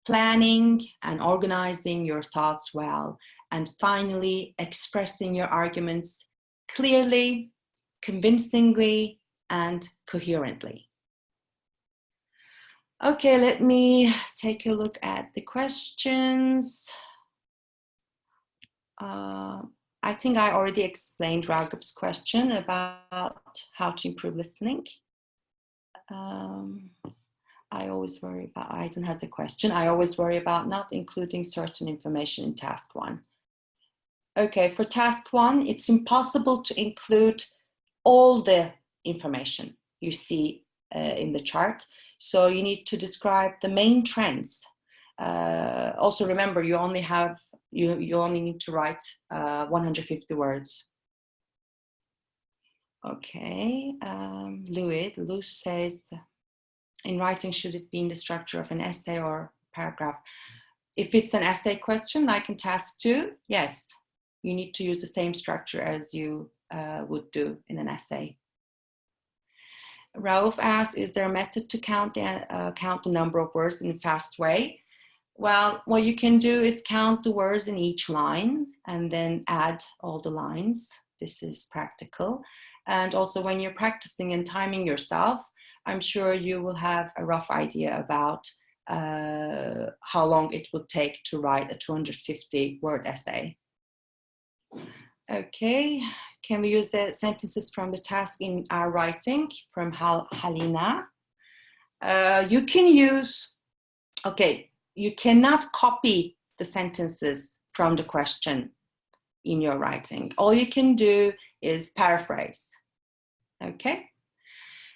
planning and organizing your thoughts well, and finally expressing your arguments clearly, convincingly, and coherently. Okay, let me take a look at the questions. I think I already explained Raghav's question about how to improve listening. I always worry about, Aydin has a question. I always worry about not including certain information in task 1. Okay, for task 1, it's impossible to include all the information you see in the chart. So you need to describe the main trends. Also remember, you only need to write 150 words. Okay, Lou says, in writing, should it be in the structure of an essay or paragraph? If it's an essay question, like in task 2, yes, you need to use the same structure as you would do in an essay. Rauf asks, is there a method to count the number of words in a fast way? Well, what you can do is count the words in each line and then add all the lines. This is practical. And also when you're practicing and timing yourself, I'm sure you will have a rough idea about how long it would take to write a 250-word essay. Okay, can we use the sentences from the task in our writing from Halina? You can use, okay, you cannot copy the sentences from the question in your writing. All you can do is paraphrase. Okay,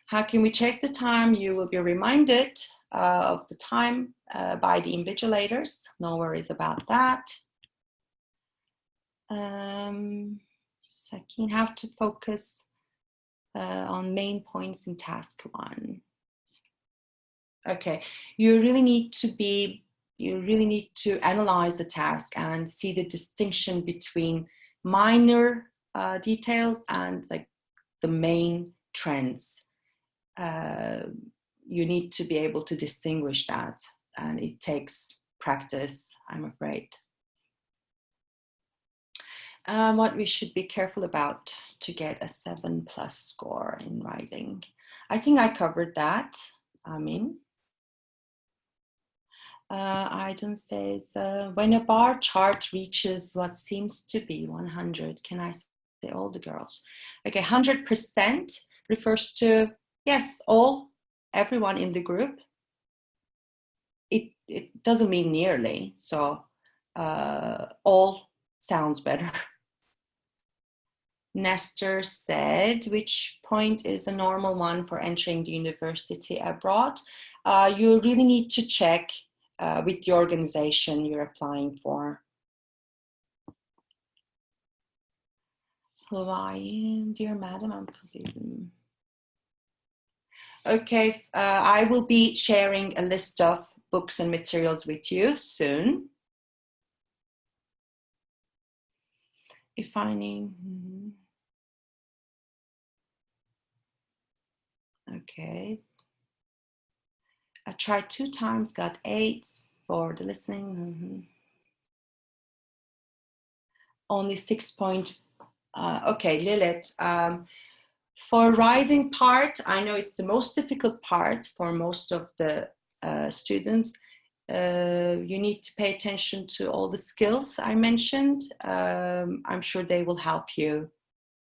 how can we check the time? You will be reminded of the time by the invigilators. No worries about that. Second, how to focus on main points in task 1. Okay, you really need to analyze the task and see the distinction between minor details and like the main trends. You need to be able to distinguish that, and it takes practice, I'm afraid. What we should be careful about to get a 7+ score in writing. I think I covered that. Aydin says, when a bar chart reaches what seems to be 100, can I say all the girls? Okay, 100% refers to, yes, everyone in the group. It doesn't mean nearly, so all sounds better. Nestor said, which point is a normal one for entering the university abroad? You really need to check with the organization you're applying for. Hawaiian, dear madam, I'm confused. Okay, I will be sharing a list of books and materials with you soon. Defining. Okay. I tried 2 times, got 8 for the listening. Only 6 point. Okay, Lilith. For writing part, I know it's the most difficult part for most of the students. You need to pay attention to all the skills I mentioned. I'm sure they will help you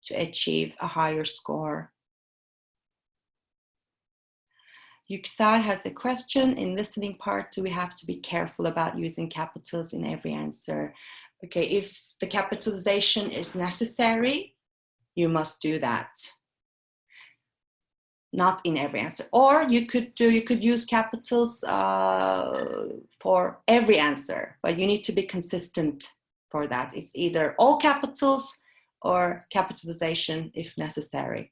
to achieve a higher score. Yuksar has a question. In listening part, do we have to be careful about using capitals in every answer? Okay, if the capitalization is necessary, you must do that. Not in every answer. Or you could use capitals for every answer, but you need to be consistent for that. It's either all capitals or capitalization if necessary.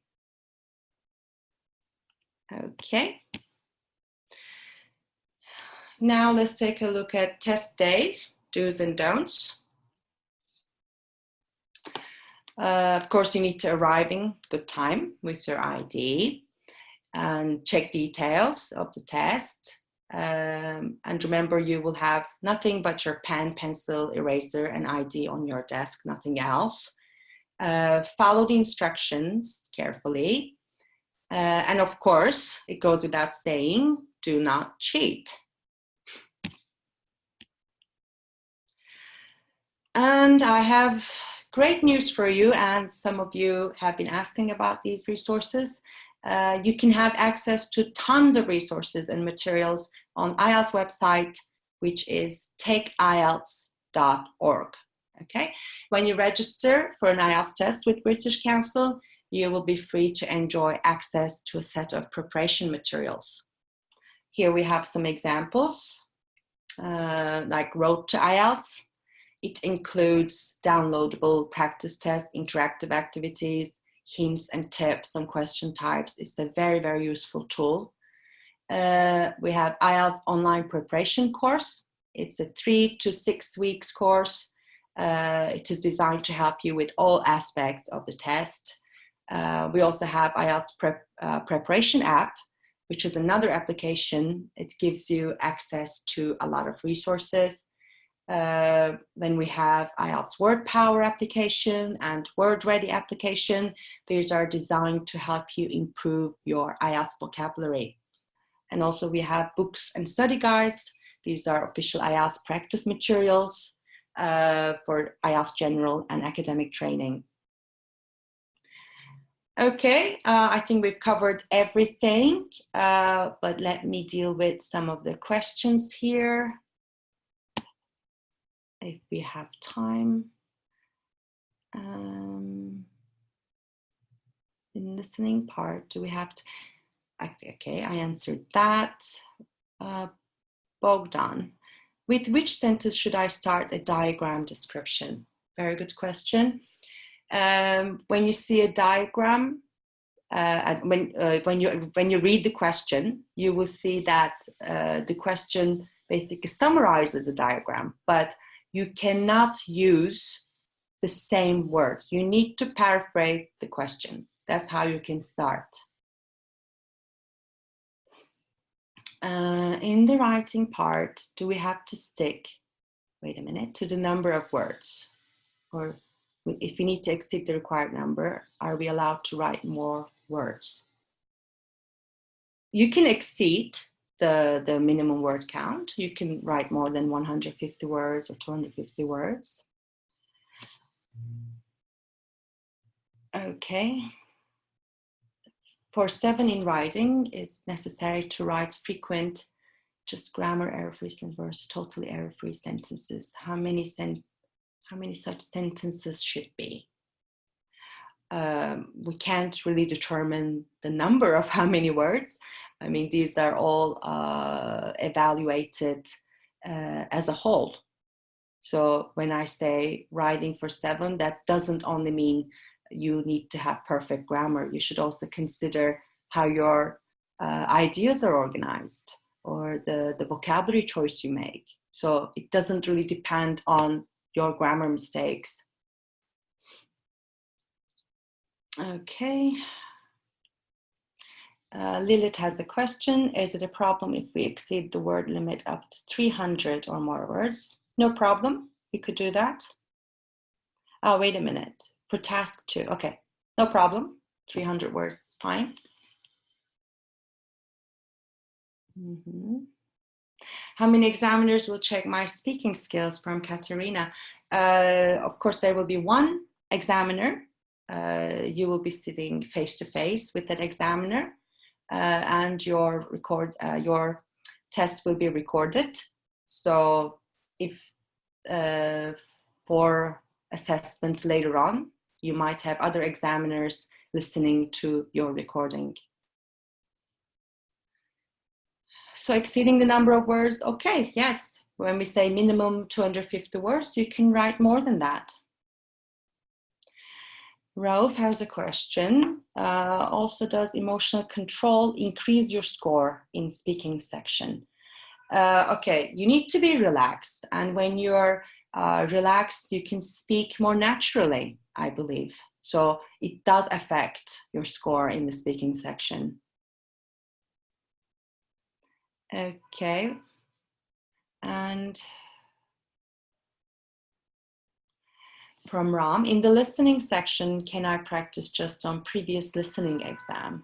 Okay. Now let's take a look at test day, do's and don'ts. Of course, you need to arrive in good time with your ID and check details of the test. And remember, you will have nothing but your pen, pencil, eraser, and ID on your desk, nothing else. Follow the instructions carefully. And of course, it goes without saying, do not cheat. And I have great news for you, and some of you have been asking about these resources. You can have access to tons of resources and materials on IELTS website, which is takeielts.org. Okay, when you register for an IELTS test with British Council, you will be free to enjoy access to a set of preparation materials. Here we have some examples, like Road to IELTS. It includes downloadable practice tests, interactive activities, hints and tips on question types. It's a very, very useful tool. We have IELTS online preparation course. It's a 3 to 6 weeks course. It is designed to help you with all aspects of the test. We also have IELTS preparation app, which is another application. It gives you access to a lot of resources. Then we have IELTS Word Power application and Word Ready application. These are designed to help you improve your IELTS vocabulary. And also we have books and study guides. These are official IELTS practice materials for IELTS general and academic training. Okay, I think we've covered everything, but let me deal with some of the questions here, if we have time. In listening part, do we have to, okay, I answered that. Bogdan, with which sentence should I start a diagram description? Very good question. When you see a diagram, when you read the question, you will see that the question basically summarizes a diagram, but you cannot use the same words. You need to paraphrase the question. That's how you can start. In the writing part, do we have to stick, wait a minute, to the number of words? Or if we need to exceed the required number, are we allowed to write more words? You can exceed the minimum word count. You can write more than 150 words or 250 words. Okay. For 7 in writing, it's necessary to write frequent, just grammar error-free versus totally error-free sentences. How many such sentences should be? we can't really determine the number of how many words. I mean, these are all evaluated as a whole. So when I say writing for 7, that doesn't only mean you need to have perfect grammar. You should also consider how your ideas are organized, or the vocabulary choice you make. So it doesn't really depend on your grammar mistakes. Okay. Lilith has a question. Is it a problem if we exceed the word limit up to 300 or more words? No problem. We could do that. Oh, wait a minute. For task 2. Okay. No problem. 300 words is fine. How many examiners will check my speaking skills? From Katerina. Of course, there will be one examiner. You will be sitting face to face with that examiner. And your test will be recorded. So if for assessment later on, you might have other examiners listening to your recording. So exceeding the number of words, okay, yes. When we say minimum 250 words, you can write more than that. Rauf has a question. Also, does emotional control increase your score in speaking section? Okay, you need to be relaxed. And when you're relaxed, you can speak more naturally, I believe. So it does affect your score in the speaking section. Okay. And from Ram, in the listening section, can I practice just on previous listening exam?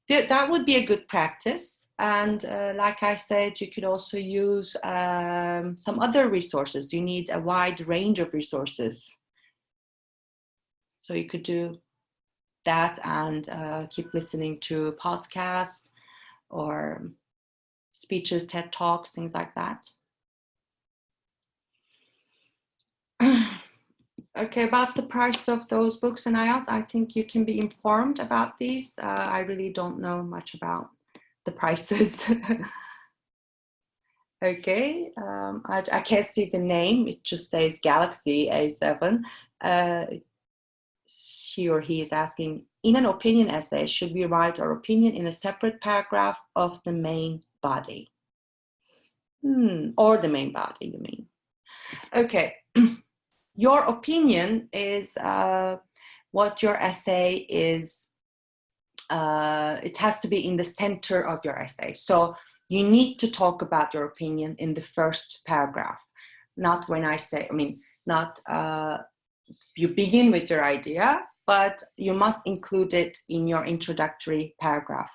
That would be a good practice. And like I said, you could also use some other resources. You need a wide range of resources. So you could do that and keep listening to podcasts or speeches, TED Talks, things like that. Okay, about the price of those books and IELTS, I think you can be informed about these. I really don't know much about the prices. Okay, I can't see the name. It just says Galaxy A7. She or he is asking, in an opinion essay, should we write our opinion in a separate paragraph of the main body? Or the main body, you mean? Okay. Your opinion is what your essay is. It has to be in the center of your essay. So you need to talk about your opinion in the first paragraph. Not when I say, not you begin with your idea, but you must include it in your introductory paragraph.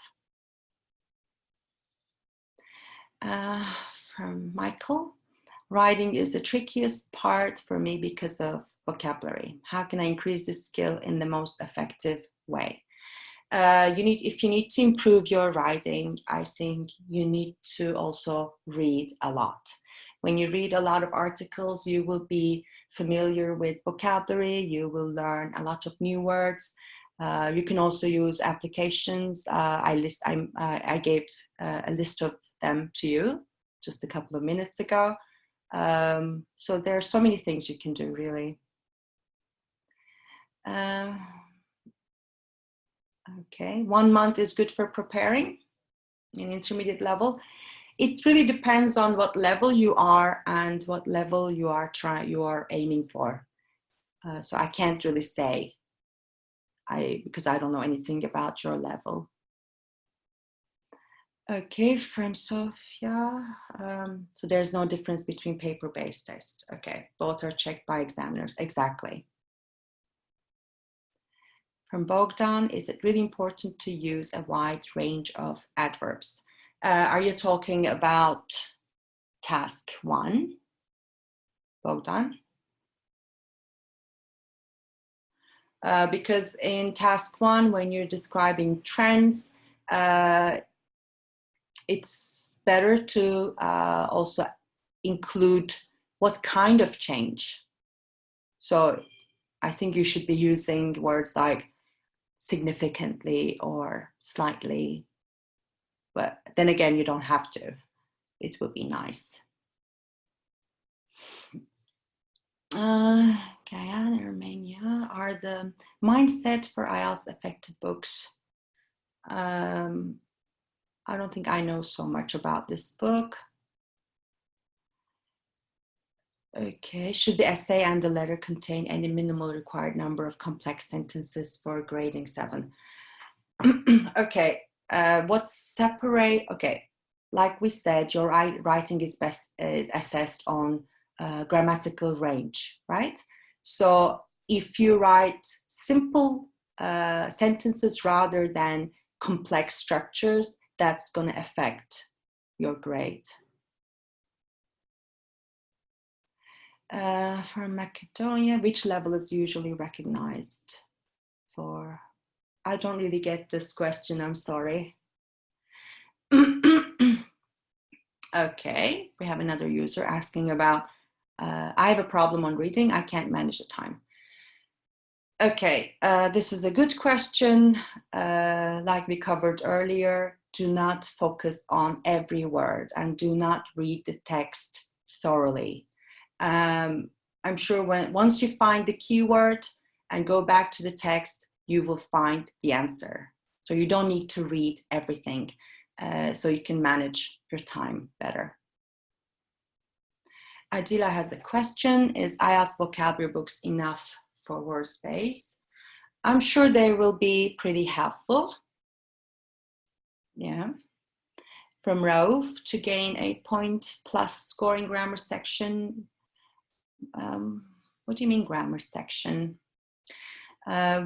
From Michael. Writing is the trickiest part for me because of vocabulary. How can I increase this skill in the most effective way? If you need to improve your writing, I think you need to also read a lot. When you read a lot of articles, you will be familiar with vocabulary. You will learn a lot of new words. You can also use applications. I gave a list of them to you just a couple of minutes ago. So there are so many things you can do, really. Okay, 1 month is good for preparing in intermediate level. It really depends on what level you are and what level you are aiming for. So I can't really say, because I don't know anything about your level. Okay, from Sofia. So there's no difference between paper-based tests. Okay, both are checked by examiners. Exactly. From Bogdan, is it really important to use a wide range of adverbs? Are you talking about task 1, Bogdan? Because in task 1, when you're describing trends, it's better to also include what kind of change. So I think you should be using words like significantly or slightly, but then again, you don't have to. It would be nice. Guyana, Romania are the Mindset for IELTS effective books. I don't think I know so much about this book. Okay, should the essay and the letter contain any minimal required number of complex sentences for grading 7? Okay, okay, like we said, your writing is assessed on grammatical range, right? So if you write simple sentences rather than complex structures, that's going to affect your grade. For Macedonia, which level is usually recognized for? I don't really get this question, I'm sorry. Okay, we have another user asking about, I have a problem on reading, I can't manage the time. Okay, this is a good question. Like we covered earlier, do not focus on every word and do not read the text thoroughly. I'm sure once you find the keyword and go back to the text, you will find the answer. So you don't need to read everything, so you can manage your time better. Adila has a question, is IELTS vocabulary books enough for word space? I'm sure they will be pretty helpful. Yeah. From Rauf, to gain 8-point plus scoring grammar section. What do you mean grammar section?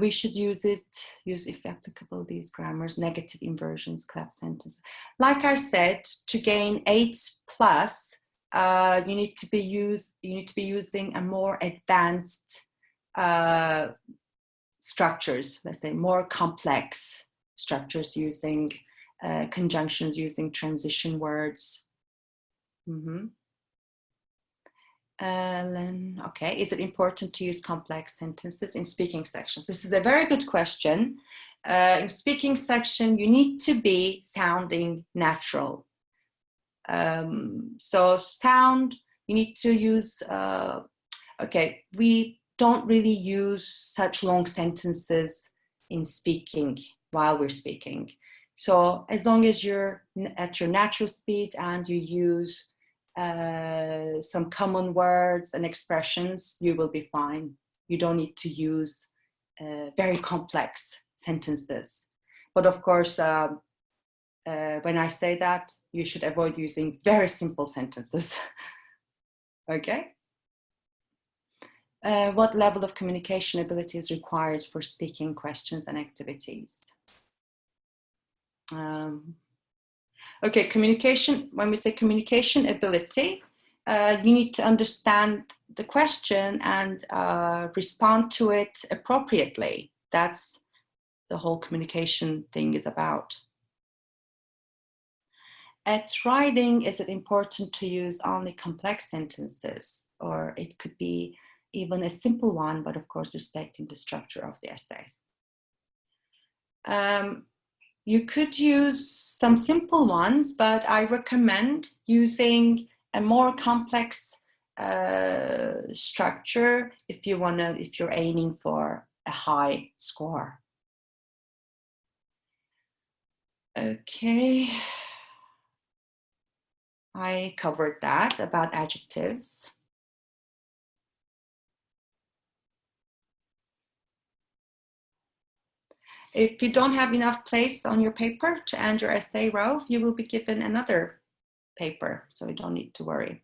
We should use if applicable, these grammars, negative inversions, clap sentence. Like I said, to gain 8 plus, you need to be using a more advanced structures, let's say more complex structures, using conjunctions, using transition words. Okay, is it important to use complex sentences in speaking sections? This is a very good question. In speaking section, you need to be sounding natural. So sound, you need to use, okay, we don't really use such long sentences in speaking while we're speaking. So as long as you're at your natural speed and you use some common words and expressions, you will be fine. You don't need to use very complex sentences. But of course, when I say that, you should avoid using very simple sentences. Okay. What level of communication ability is required for speaking questions and activities? Okay, communication, when we say communication ability, you need to understand the question and respond to it appropriately. That's the whole communication thing is about. At writing, is it important to use only complex sentences, or it could be even a simple one, but of course respecting the structure of the essay? You could use some simple ones, but I recommend using a more complex structure if you're aiming for a high score. Okay. I covered that about adjectives. If you don't have enough place on your paper to end your essay, Rauf, you will be given another paper, so you don't need to worry.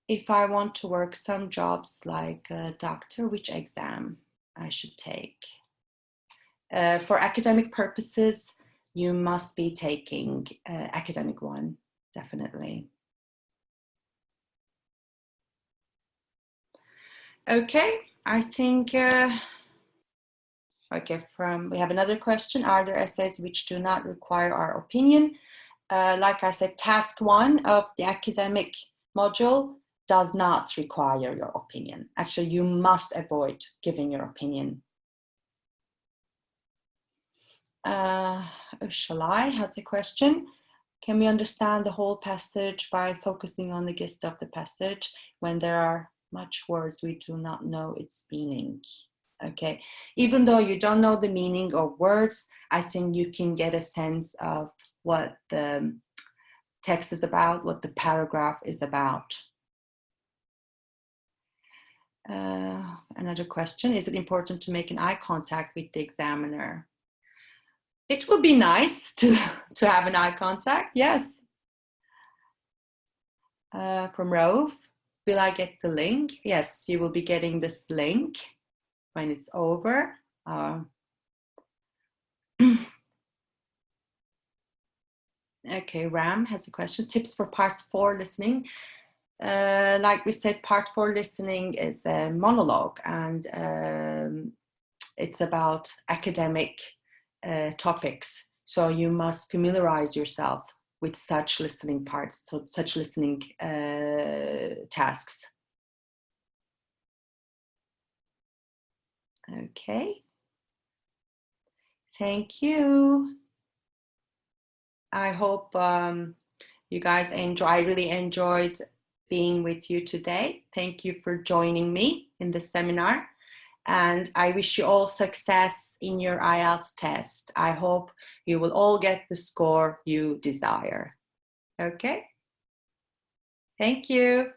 If I want to work some jobs like a doctor, which exam I should take? For academic purposes, you must be taking academic one, definitely. Okay, I think, okay, we have another question. Are there essays which do not require our opinion? Like I said, task 1 of the academic module does not require your opinion. Actually, you must avoid giving your opinion. Shalai has a question. Can we understand the whole passage by focusing on the gist of the passage when there are much words we do not know its meaning? Okay, even though you don't know the meaning of words, I think you can get a sense of what the text is about, what the paragraph is about. Another question, is it important to make an eye contact with the examiner? It would be nice to have an eye contact, yes. From Rove, will I get the link? Yes, you will be getting this link when it's over. Okay, Ram has a question. Tips for part 4 listening. Like we said, part 4 listening is a monologue, and it's about academic topics. So you must familiarize yourself with such listening parts, so such listening tasks. Okay. Thank you. I hope you guys enjoy. I really enjoyed being with you today. Thank you for joining me in the seminar. And I wish you all success in your IELTS test. I hope you will all get the score you desire. Okay? Thank you.